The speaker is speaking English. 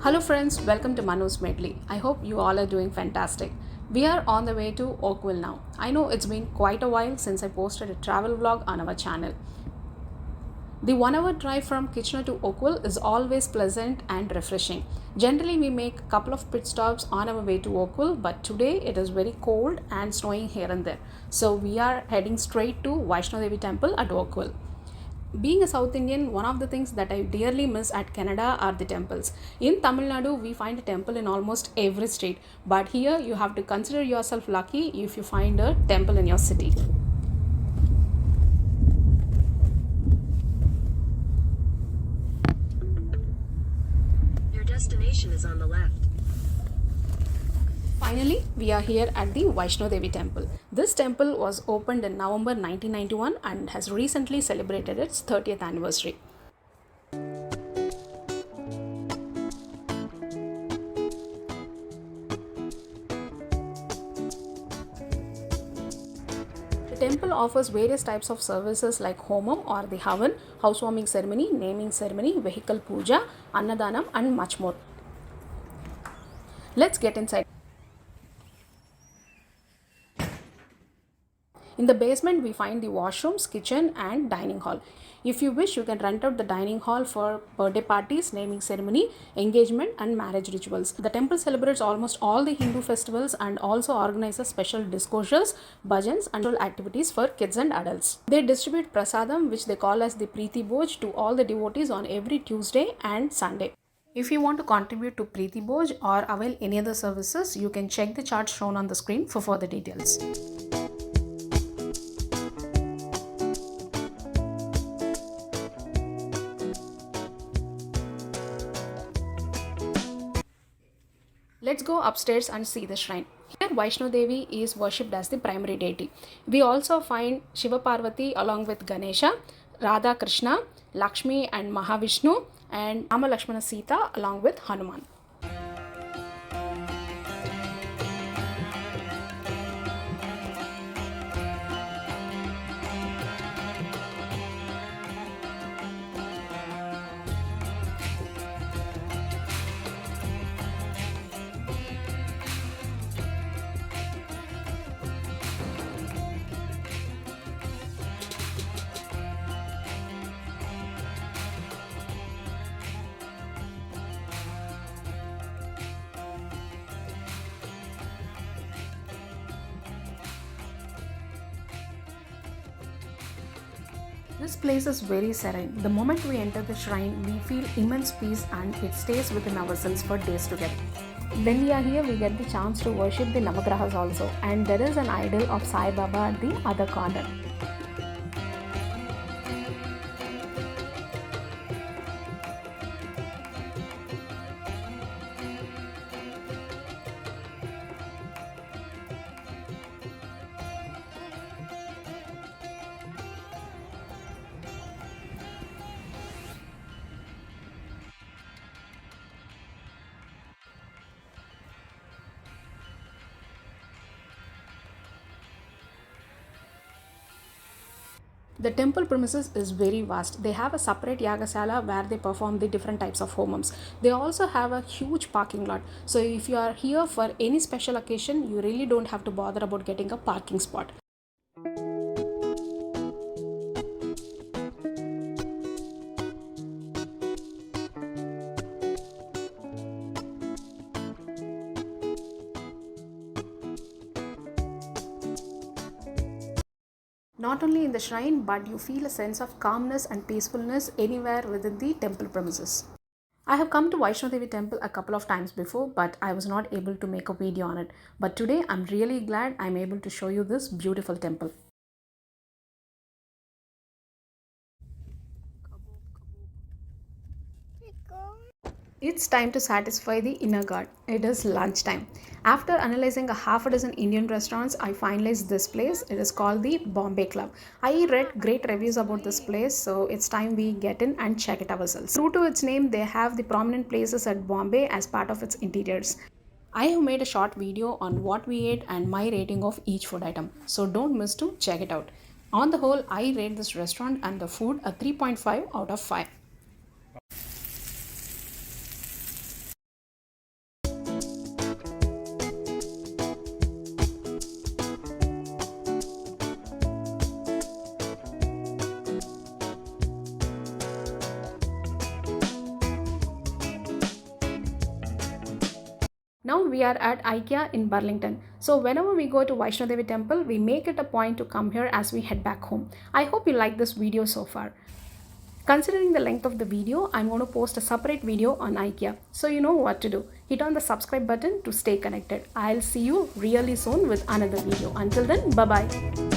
Hello friends, welcome to manusmedley. I hope you all are doing fantastic. We are on the way to Oakville now. I know it's been quite a while since I posted a travel vlog on our channel. The 1 hour drive from Kitchener to Oakville is always pleasant and refreshing. Generally, we make a couple of pit stops on our way to Oakville, but today it is very cold and snowing here and there. So we are heading straight to Vaishno Devi temple at Oakville. Being a South Indian, one of the things that I dearly miss at Canada are the temples. In Tamil Nadu, we find a temple in almost every state, but here you have to consider yourself lucky if you find a temple in your city. Your destination is on the left. Finally, we are here at the Vaishno Devi temple. This temple was opened in November 1991 and has recently celebrated its 30th anniversary. The temple offers various types of services like homam or the havan, housewarming ceremony, naming ceremony, vehicle puja, annadanam and much more. Let's get inside. In the basement, we find the washrooms, kitchen and dining hall. If you wish, you can rent out the dining hall for birthday parties, naming ceremony, engagement and marriage rituals. The temple celebrates almost all the Hindu festivals and also organizes special discourses, bhajans and activities for kids and adults. They distribute prasadam, which they call as the Preeti Bhoj, to all the devotees on every Tuesday and Sunday. If you want to contribute to Preeti Bhoj or avail any other services, you can check the chart shown on the screen for further details. Let's go upstairs and see the shrine. Here Vaishno Devi is worshipped as the primary deity. We also find Shiva Parvati along with Ganesha, Radha Krishna, Lakshmi and Mahavishnu and Rama Lakshmana Sita along with Hanuman. This place is very serene. The moment we enter the shrine, we feel immense peace and it stays within ourselves for days together. When we are here, we get the chance to worship the Navagrahas also, and there is an idol of Sai Baba at the other corner. The temple premises is very vast. They have a separate yagasala where they perform the different types of homams. They also have a huge parking lot. So if you are here for any special occasion, you really don't have to bother about getting a parking spot. Not only in the shrine, but you feel a sense of calmness and peacefulness anywhere within the temple premises. I have come to Vaishno Devi temple a couple of times before, but I was not able to make a video on it. But today I'm really glad I'm able to show you this beautiful temple. It's time to satisfy the inner god. It is lunchtime. After analyzing a half a dozen Indian restaurants, I finalized this place. It is called the Bombay Club. I read great reviews about this place, so it's time we get in and check it ourselves. True to its name, they have the prominent places at Bombay as part of its interiors. I have made a short video on what we ate and my rating of each food item, so don't miss to check it out. On the whole, I rate this restaurant and the food a 3.5 out of 5. Now we are at Ikea in Burlington. So whenever we go to Vaishno Devi temple, we make it a point to come here as we head back home. I hope you like this video so far. Considering the length of the video, I'm going to post a separate video on Ikea. So you know what to do. Hit on the subscribe button to stay connected. I'll see you really soon with another video. Until then, bye-bye.